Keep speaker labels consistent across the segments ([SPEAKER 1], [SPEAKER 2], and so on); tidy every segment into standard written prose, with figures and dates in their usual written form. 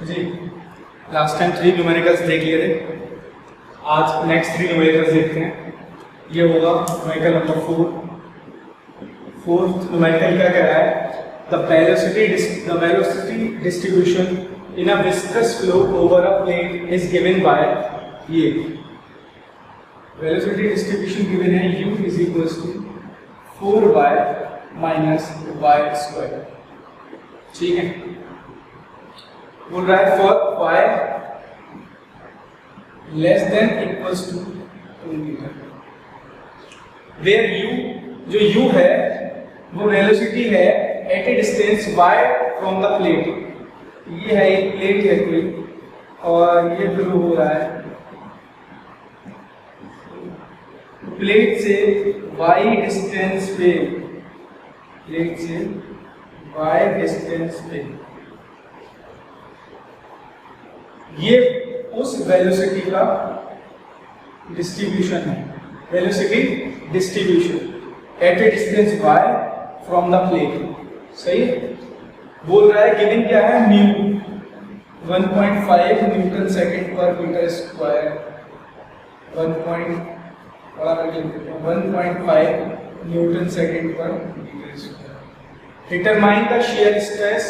[SPEAKER 1] जी last time 3 numericals देख लिए थे, आज नेक्स्ट 3 न्यूमेरिकल्स देखते हैं। ये होगा न्यूमेरिकल नंबर 4। फोर्थ न्यूमेरिकल क्या कह रहा है? The velocity distribution in a viscous flow over a plate is given by ये वेलोसिटी डिस्ट्रीब्यूशन गिवन है u is equals to 4y minus y square. ठीक है, बोल रहा है for y less than equals to 2 metre, where u जो u है वो वेलोसिटी है at a distance y from the plate. ये है एक प्लेट है कोई और ये फ्लो हो रहा है प्लेट से y डिस्टेंस पे, प्लेट से y डिस्टेंस पे। ये उस वेलोसिटी का डिस्ट्रीब्यूशन है, velocity distribution at a distance y from the plate. सही बोल रहा है गिवन क्या है? Mu 1.5 newton second per metre square, 1.5 newton second per metre square. Determine the shear stress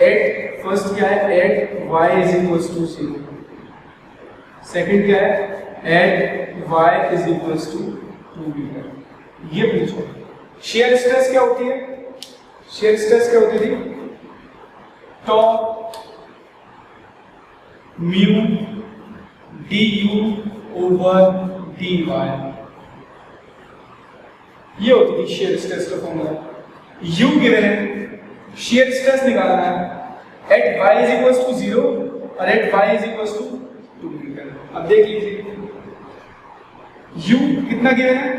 [SPEAKER 1] at, first क्या है? At y is equals to 0, second क्या है? At y is equals to 2 metre. ये पूछो शियर स्ट्रेस क्या होती है? Shear stress क्या होती थी? Tau mu du over dy, ये होती थी शियर स्ट्रेस का फॉर्मूला। u गिवन है, शियर स्ट्रेस निकालना है at y is equals to 0 और at y is equals to 2 metre. अब देख लीजिए u कितना गिवन है?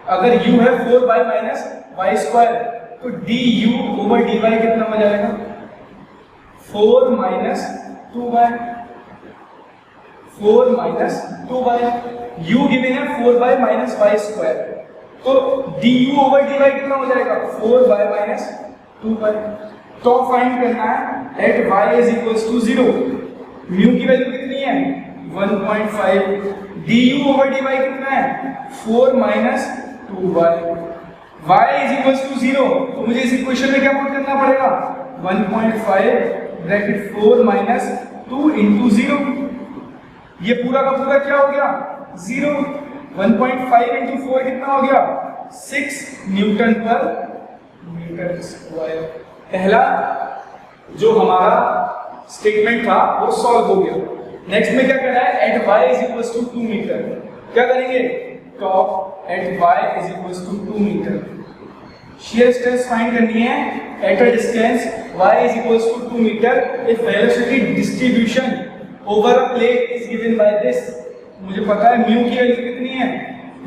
[SPEAKER 1] अगर u है 4y माइनस y स्क्वायर तो du ओवर dy कितना हो जाएगा? 4 minus 2y, 4 minus 2y। u given है 4y माइनस y स्क्वायर, तो du ओवर dy कितना हो जाएगा? 4y minus 2y। तो फाइंड करना है at y is equals to 0, mu की वैल्यू कितनी है? 1.5, du ओवर dy कितना है? 4 minus 2y, y is equals to 0, तो मुझे इस इक्वेशन में क्या पुट करना पड़ेगा? 1.5 ब्रैकेट 4 माइनस 2 इंटू 0, ये पूरा का पूरा क्या हो गया? 0। 1.5 इंटू 4 कितना हो गया? 6 न्यूटन पर मीटर स्क्वायर। पहला जो हमारा स्टेटमेंट था वो सॉल्व हो गया। नेक्स्ट में क्या करना है? At y is equals to 2 metre. क्या करेंगे? Tau at y is equals to 2 metre. Shear stress find करनी है at a distance y is equals to 2 metre if velocity distribution over a plate is given by this. मुझे पता है mu की value कितनी है?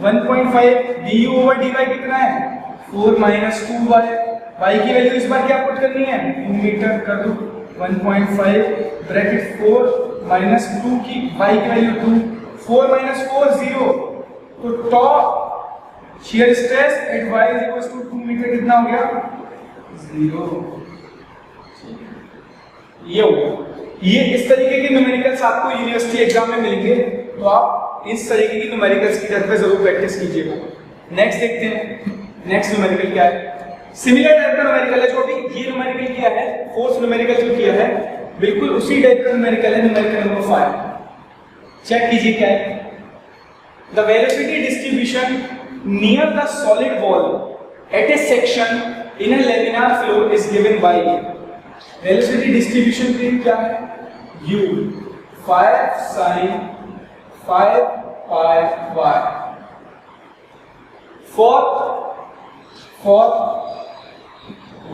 [SPEAKER 1] 1.5, du ओवर dy कितना है? 4 माइनस 2y, y की वैल्यू इस बार क्या पुट करनी है? 2 मीटर कर दो। 1.5 ब्रैकेट 4 माइनस 2 की y की वैल्यू 2, 4 माइनस 4 0, तो tau shear stress at y is equals to 2 metre कितना हो गया? 0। ये हो गया। ये इस तरीके के न्यूमेरिकल्स आपको यूनिवर्सिटी एग्जाम में मिलेंगे, तो आप इस तरीके की न्यूमेरिकल्स की घर पे जरूर प्रैक्टिस कीजिएगा। नेक्स्ट देखते हैं, नेक्स्ट न्यूमेरिकल क्या है? सिमिलर टाइप का न्यूमेरिकल है जो अभी ये न्यूमेरिकल किया है, फोर्थ न्यूमेरिकल जो किया है बिल्कुल उसी टाइप का न्यूमेरिकल है, न्यूमेरिकल नंबर 5। चेक कीजिए क्या है? The velocity distribution near the solid wall at A section in a laminar flow is given bye. Velocity distribution क्या है? u 5 sin 5 pi y for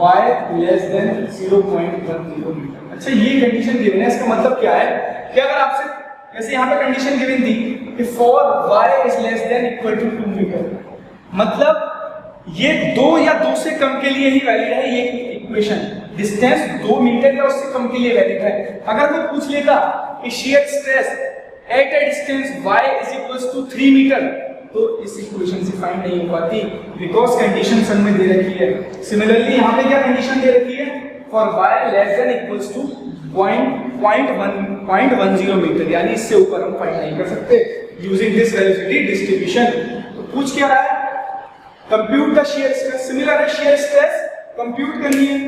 [SPEAKER 1] y less than 0.10 metre. अच्छा, ये condition given है, इसका मतलब क्या है कि अगर आपसे जैसे यहाँ पे कंडीशन गिवन थी कि for y is less than equal to 2 metre, मतलब ये 2 या 2 से कम के लिए ही वैलिड है ये इक्वेशन। डिस्टेंस 2 मीटर या उससे कम के लिए वैलिड है। अगर वो पूछ लेता कि shear stress at a distance y is equals to 3 metre, तो इस इक्वेशन से फाइंड नहीं हो पाती, बिकॉज कंडीशन सन में दे रखी है। सिमिलरली यहाँ पे क्या कंडीशन दे रखी है? For y less than equals to 0.10 metre, यानी इससे ऊपर हम फाइंड नहीं कर सकते यूजिंग दिस वेलोसिटी डिस्ट्रीब्यूशन। तो पूछ क्या रहा है, compute the shear stress. Similar है, शियर स्ट्रेस कंप्यूट करनी है,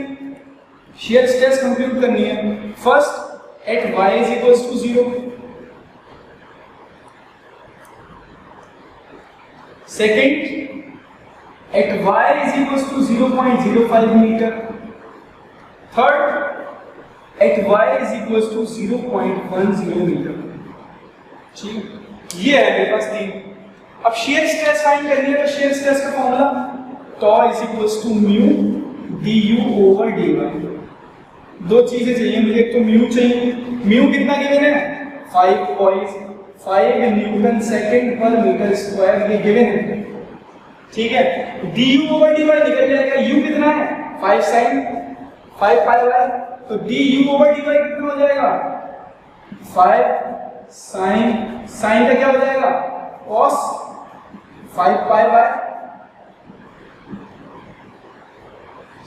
[SPEAKER 1] शियर स्ट्रेस कंप्यूट करनी है। First at y is equals to 0, second at y is equals to 0.05 meter, third at y is equals to 0.10 meter। ठीक, ये है मेरे पास तीन। अब शेयर स्ट्रेस फाइंड करनी है, तो शेयर स्ट्रेस का formula tau is equals to mu du over dy। दो चीजें चाहिए मुझे, एक तो म्यू चाहिए, म्यू कितना गिवन है 5 Newton second per metre square, ये गिवन है। ठीक है, du over dy निकल जाएगा, u कितना है 5 sin 5 pi y, तो du over dy कितना हो जाएगा 5 sin का क्या हो जाएगा cos 5 pi y।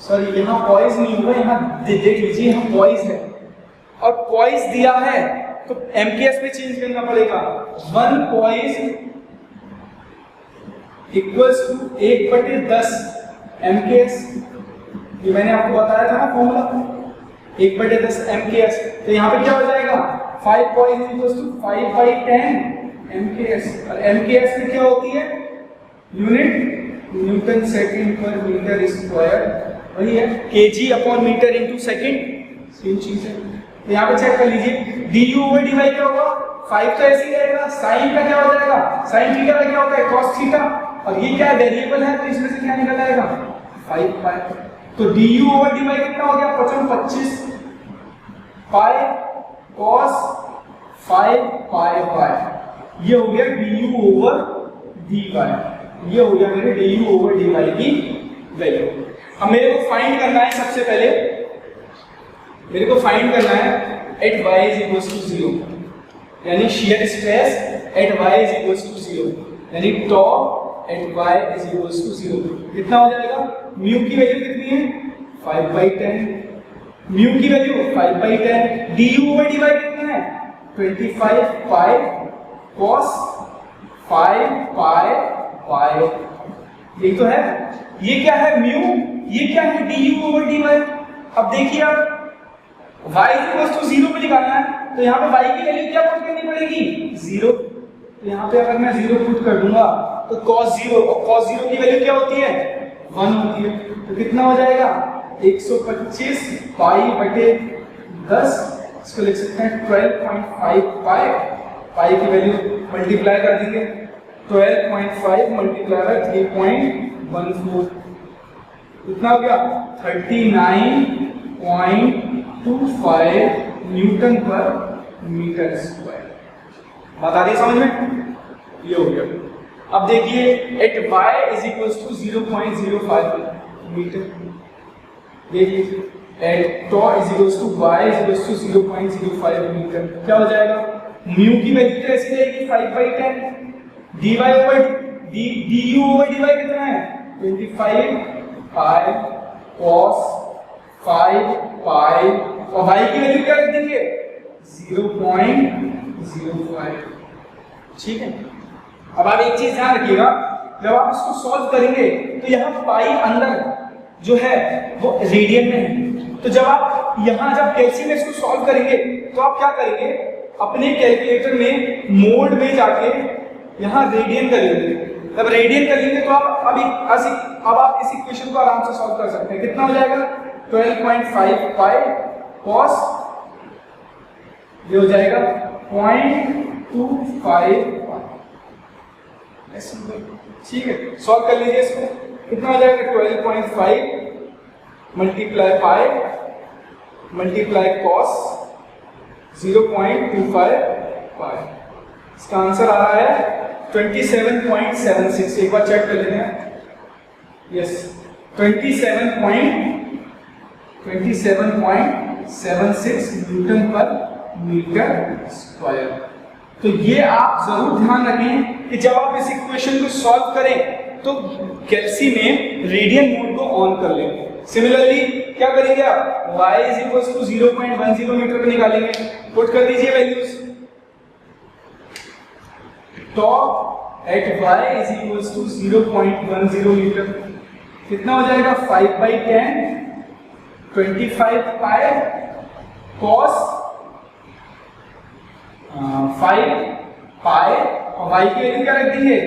[SPEAKER 1] सॉरी, यहाँ पॉइज नहीं होगा, यहाँ देख लीजिए, यहाँ पॉइज है और पॉइज दिया है तो MKS पे चेंज करना पड़ेगा। 1 पॉइज इक्वल्स टू 1/10 MKS, ये मैंने आपको बताया था ना फॉर्मूला 1/10 MKS। तो यहाँ पे क्या हो जाएगा 5 पॉइज इक्वल्स टू 5/10 MKS, और MKS में क्या होती है unit newton second per metre square, वही है kg upon metre into second, same चीज है। तो यहाँ पे चेक कर लीजिए du over dy क्या होगा 5 तो ऐसे ही रहेगा, sin का क्या हो जाएगा sin थीटा का क्या होता है cos थीटा, और ये क्या वेरिएबल है तो इसमें से क्या निकल आएगा 5 pi। तो du over dy कितना हो गया 25 pi cos 5 pi y, ये हो गया du over dy, ये हो गया मेरे du over dy की वैल्यू। अब मेरे को फाइंड करना है, सबसे पहले मेरे को फाइंड करना है at y is equals to 0, यानी shear stress at y is equals to 0, यानी tau at y is equals to 0 कितना हो जाएगा, म्यू की वैल्यू कितनी है 5/10, म्यू की वैल्यू 5/10, du over dy कितना है 25 pi cos 5 pi y, ये तो है। ये क्या है म्यू, ये क्या है du over dy। अब देखिए आप y इक्वल्स टू 0 पे निकालना है, तो यहाँ पे y की वैल्यू क्या पुट करनी पड़ेगी 0, तो यहाँ पे अगर मैं 0 पुट कर दूंगा तो cos 0, और cos 0 की वैल्यू क्या होती है 1 होती है, तो कितना हो जाएगा 125 pi/10, इसको लिख सकते हैं 12.5 pi, पाई की वैल्यू मल्टीप्लाई कर देंगे 12.5 मल्टीप्लाई बाय 3.14, कितना हो गया 39.25 न्यूटन पर मीटर स्क्वायर। बात आ रही है समझ में, ये हो गया। अब देखिए at y is equals to 0.05 metre, देखिए at tau is equals to y is equals to 0.05 metre, क्या हो जाएगा म्यू की वैल्यू तो ऐसी रहेगी 5/10, dy over du over dy कितना है 25 pi cos 5 pi, और y की वैल्यू क्या रख देंगे 0.05। ठीक है, अब आप एक चीज ध्यान रखिएगा, जब आप इसको सॉल्व करेंगे तो यहाँ पाई अंदर जो है वो रेडियन में है, तो जब आप यहाँ जब कैलसी में इसको सॉल्व करेंगे तो आप क्या करेंगे अपने कैलकुलेटर में मोड में जाके यहाँ रेडियन कर लेंगे, जब रेडियन कर लेंगे तो आप अब आप इस इक्वेशन को आराम से सॉल्व कर सकते हैं। कितना हो जाएगा 12.5 pi cos, ये हो जाएगा 0.25 ठीक है, सॉल्व कर लीजिए इसको, कितना हो जाएगा 12.5 मल्टीप्लाई पाई मल्टीप्लाई cos 0.25 पाई, इसका आंसर आ रहा है 27.76। एक बार चेक कर लेते हैं, यस 27.76 न्यूटन पर मीटर स्क्वायर। तो ये आप जरूर ध्यान रखें कि जब आप इस इक्वेशन को सॉल्व करें तो कैल्सी में रेडियन मोड को ऑन कर लें, सिमिलरली क्या करेंगे आप, y is equal to 0.10 metre पे निकालेंगे, पुट कर दीजिए values. Tau at y is equal to 0.10 metre, कितना हो जाएगा 5/10 25 पाई cos 5 पाई, और y की वैल्यू क्या रख देंगे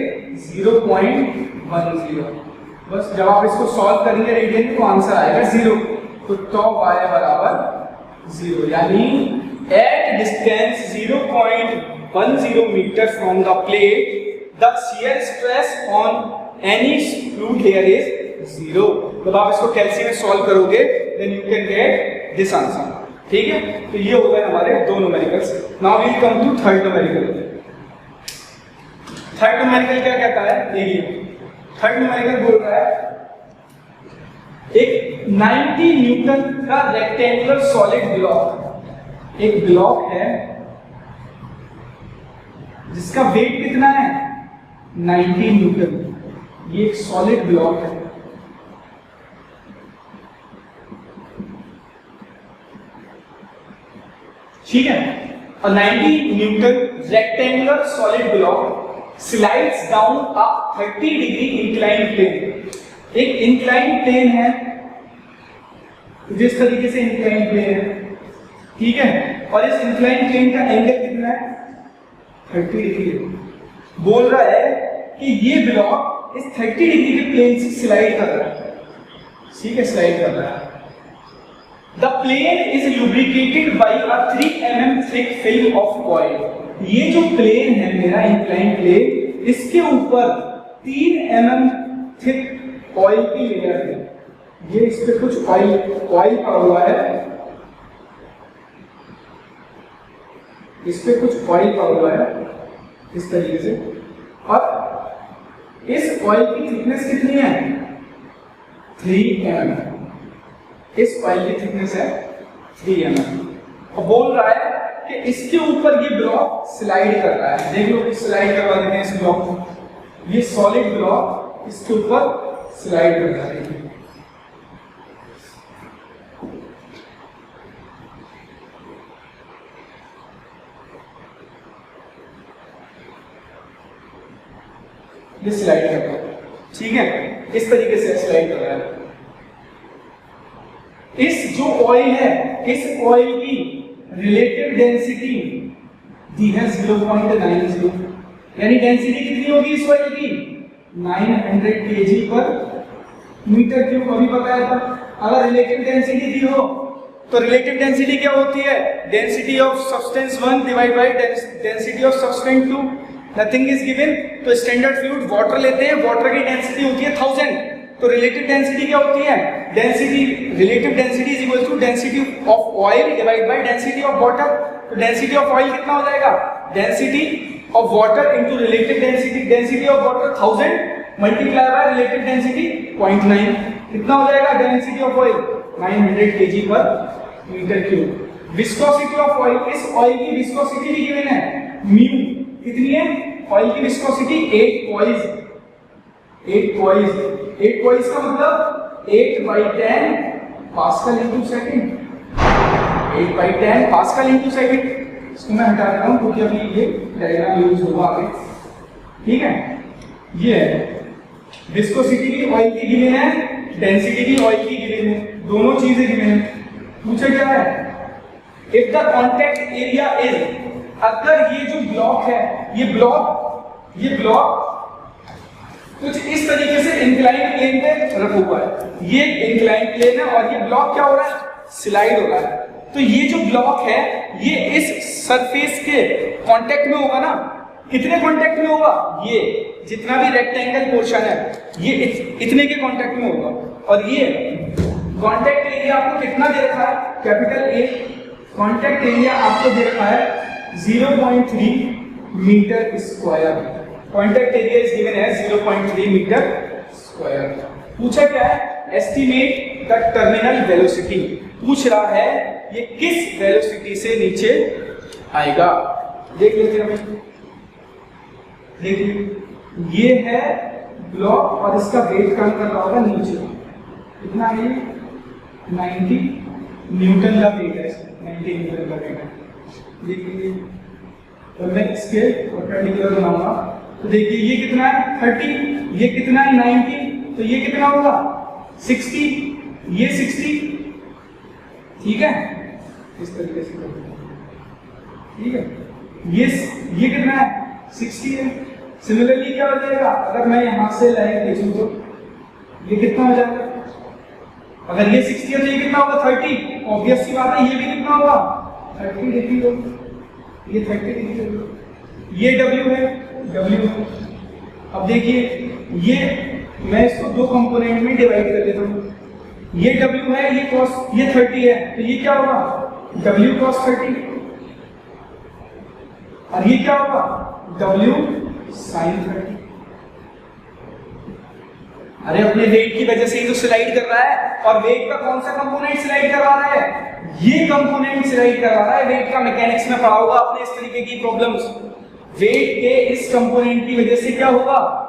[SPEAKER 1] 0.10। बस जब आप इसको सॉल्व करेंगे रेडियन में तो आंसर आएगा 0, तो टॉप y बराबर 0, यानी at distance 0.10 metre from the plate the shear stress on any fluid layer is 0। जब आप इसको कैल्सी में सॉल्व करोगे then you can get this answer, ठीक है। तो ये हो गए हमारे दो numericals. Now we will come to third numerical. Third numerical क्या कहता है, देखिए थर्ड न्यूमेरिकल बोल रहा है एक 90 न्यूटन का रेक्टेंगुलर सॉलिड ब्लॉक, एक ब्लॉक है जिसका वेट कितना है 90 न्यूटन, ये एक सॉलिड ब्लॉक है। ठीक है, और 90 newton rectangular solid block slides down a 30 degree incline plane. एक इंक्लाइन प्लेन है, जिस तरीके से इंक्लाइन प्लेन है, ठीक है, और इस इंक्लाइन प्लेन का एंगल कितना है 30 डिग्री। बोल रहा है कि ये ब्लॉक इस 30 डिग्री के प्लेन से स्लाइड कर रहा है, ठीक है, स्लाइड कर रहा है। The plane is lubricated by a 3 mm thick film of oil। ये जो प्लेन है मेरा इंक्लाइन प्लेन, इसके ऊपर 3 mm थिक ऑयल की लेयर है। ये इस पे कुछ ऑयल पड़ा हुआ है, इस पे कुछ ऑयल पड़ा हुआ है इस तरीके से, और इस ऑयल की थिकनेस कितनी है 3 mm। इस ऑयल की थिकनेस है 3 mm, और बोल रहा है कि इसके ऊपर ये ब्लॉक स्लाइड कर रहा है। देख लो, स्लाइड करवा देते हैं इस ब्लॉक को, ये सॉलिड ब्लॉक इसके ऊपर स्लाइड कर रहा है। ये स्लाइड कर रहा है, ठीक है, इस तरीके से स्लाइड कर रहा है। इस जो ऑयल है, इस ऑयल की रिलेटिव डेंसिटी दी है 0.90, यानी डेंसिटी कितनी होगी इस ऑयल की 900 kg पर मीटर क्यूब। अभी बताया था, अगर रिलेटिव डेंसिटी दी हो तो रिलेटिव डेंसिटी क्या होती है, density of substance 1 divide by density of substance 2, nothing is given. तो स्टैंडर्ड फ्लूइड वाटर लेते हैं, वाटर की डेंसिटी होती है 1000, तो रिलेटिव डेंसिटी क्या होती है, density, relative density is equal to density of oil divide by density of water. तो डेंसिटी ऑफ ऑयल कितना हो जाएगा, density of water into relative density, density of water 1000 multiply by relative density 0.9, कितना हो जाएगा density of oil 900 kg per metre cube. Viscosity of oil, इस oil की viscosity भी गिवन है म्यू, कितनी है ऑयल की विस्कोसिटी 8 पॉइज। 8 पॉइज का मतलब 8/10 pascal into second, 8/10 pascal into second. इसको मैं हटा देता हूं क्योंकि अभी ये डायग्राम यूज होगा आगे, ठीक है। ये है विस्कोसिटी भी ऑयल की गिवन है, डेंसिटी भी ऑयल की गिवन है, दोनों चीजें गिवन है। पूछा क्या है, if the contact area is, अगर ये जो ब्लॉक है, ये ब्लॉक कुछ इस तरीके से इंक्लाइन प्लेन पे रखा हुआ है, ये इंक्लाइन प्लेन है और ये ब्लॉक क्या हो रहा है, स्लाइड हो रहा है। तो ये जो ब्लॉक है ये इस सरफेस के कांटेक्ट में होगा ना, कितने कांटेक्ट में होगा, ये जितना भी रेक्टेंगल पोर्शन है ये इतने के कांटेक्ट में होगा। और ये कांटेक्ट एरिया आपको कितना दे रखा है, कैपिटल ए। कांटेक्ट एरिया आपको दे रखा है 0.3 metre square. Contact area is given है 0.3 मीटर स्क्वायर। पूछा क्या है, एस्टिमेट द टर्मिनल वेलोसिटी, पूछ रहा है ये किस वेलोसिटी से नीचे आएगा। देख लेते हैं, देखिए ये है ब्लॉक और इसका वेट काम कर रहा होगा नीचे, कितना है 90 न्यूटन का वेट है, 90 न्यूटन का वेट है। देखिए तो मैं इसके परपेंडिकुलर बनाऊंगा तो देखिए ये कितना है 30, ये कितना है 90, तो ये कितना होगा 60, ये 60, ठीक है, इस तरीके से ठीक है। ये कितना है 60 है। सिमिलरली क्या हो जाएगा, अगर मैं यहां से लाइन खींचूं तो ये कितना हो जाएगा, अगर ये 60 है तो ये कितना होगा 30, ऑब्वियस सी बात है, ये भी कितना होगा 30 डिग्री होगा, ये 30 डिग्री होगा, ये W है, W है। अब देखिए ये मैं इसको दो कंपोनेंट में डिवाइड कर देता हूं, ये W है, ये cos, ये 30 है, तो ये क्या होगा W cos 30, और ये क्या होगा W sin 30। अरे अपने वेट की वजह से ही तो स्लाइड कर रहा है, और वेट का कौन सा कंपोनेंट स्लाइड करवा रहा है, ये कंपोनेंट स्लाइड करवा रहा है। वेट का मैकेनिक्स में पढ़ा होगा आपने इस तरीके की प्रॉब्लम्स। वेट के इस कंपोनेंट की वजह से क्या होगा,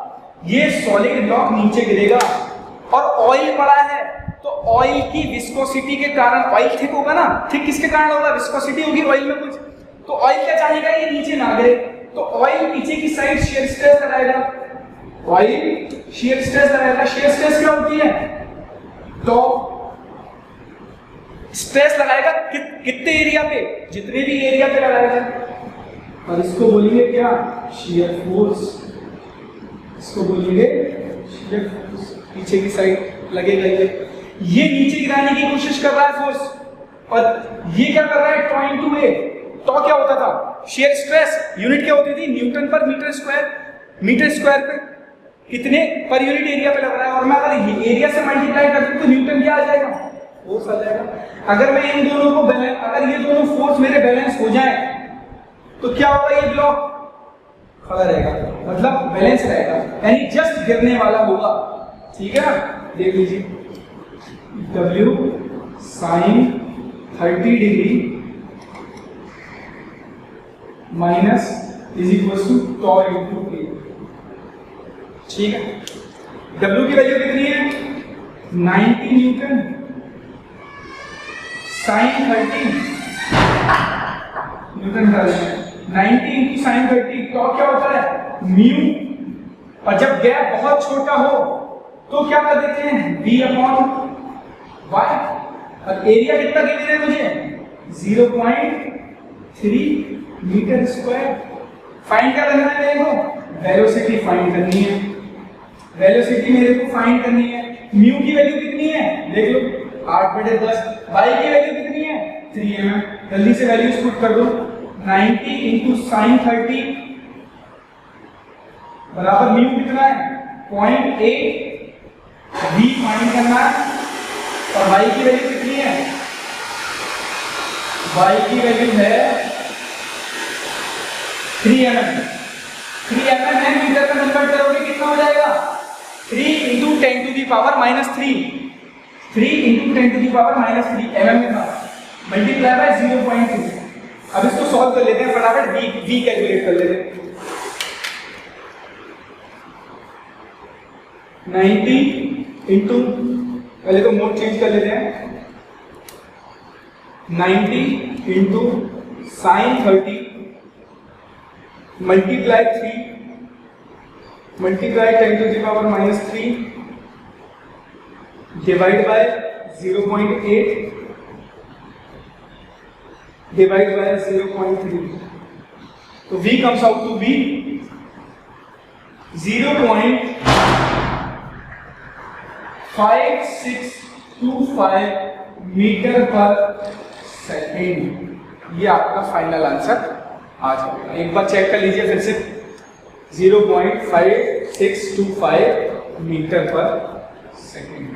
[SPEAKER 1] ये सॉलिड ब्लॉक नीचे गिरेगा, और ऑयल पड़ा है तो ऑयल की विस्कोसिटी के कारण, ऑयल थिक होगा ना, थिक किसके कारण होगा, विस्कोसिटी होगी ऑयल में कुछ, तो ऑयल क्या चाहेगा ये नीचे ना गिरे, तो ऑयल पीछे की साइड शेयर स्ट्रेस लगाएगा, ऑयल शेयर स्ट्रेस लगाएगा। शेयर स्ट्रेस क्या होती है, तो स्ट्रेस लगाएगा कितने एरिया पे, जितने भी एरिया पे लगाएगा, और इसको बोलेंगे क्या, शेयर फोर्स, इसको बोलेंगे शेयर फोर्स, पीछे की साइड लगेगा। ये नीचे गिराने की कोशिश कर रहा है फोर्स, और ये क्या कर रहा है टॉइंग टू ए। तो क्या होता था, शेयर स्ट्रेस यूनिट क्या होती थी, न्यूटन पर मीटर स्क्वायर, मीटर स्क्वायर पे कितने पर यूनिट एरिया पे लग रहा है, और मैं अगर एरिया से मल्टीप्लाई कर दूं तो न्यूटन क्या आ जाएगा, फोर्स आ जाएगा। अगर मैं इन दोनों को बैलेंस, अगर ये दोनों फोर्स मेरे बैलेंस हो जाए तो क्या होगा, ये ब्लॉक खड़ा रहेगा, मतलब बैलेंस रहेगा, यानी जस्ट गिरने वाला होगा, ठीक है ना। देख लीजिए W sin 30 degree minus is equal to tau into k, ठीक है। W की वैल्यू कितनी है 90 न्यूटन, sin 30 न्यूटन का 90 इंटू साइन 30, तो क्या होता है म्यू, और जब गैप बहुत छोटा हो तो क्या कर देते हैं v अपॉन y, और एरिया कितना दे रहे हैं मुझे 0.3 मीटर स्क्वायर। फाइंड क्या करना है मेरे को, वेलोसिटी फाइंड करनी है, वेलोसिटी मेरे को फाइंड करनी है। म्यू की वैल्यू कितनी है देख लो 8/10, y की वैल्यू कितनी है 3 mm, जल्दी से वैल्यूज पुट कर दो। 90 इंटू साइन 30 बराबर म्यू कितना है 0.8, v फाइंड करना है, और y की वैल्यू कितनी है, y की वैल्यू है 3 mm, 3 mm है, मीटर में कन्वर्ट करोगे कितना हो जाएगा 3 into 10 to the power minus 3, 3 into 10 to the power minus 3 mm में था, मल्टीप्लाई बाय 0.2। अब इसको सॉल्व कर लेते हैं फटाफट, v कैलकुलेट कर लेते हैं। 90 इंटू, पहले तो मोड चेंज कर लेते हैं, 90 into sine 30 multiply 3 multiply 10 to the power minus 3 divide by 0.8 divide by 0.3, तो v comes out to be 0.5625 metre per second. ये आपका फाइनल आंसर आ जाएगा। एक बार चेक कर लीजिए फिर से, 0.5625 मीटर पर सेकेंड।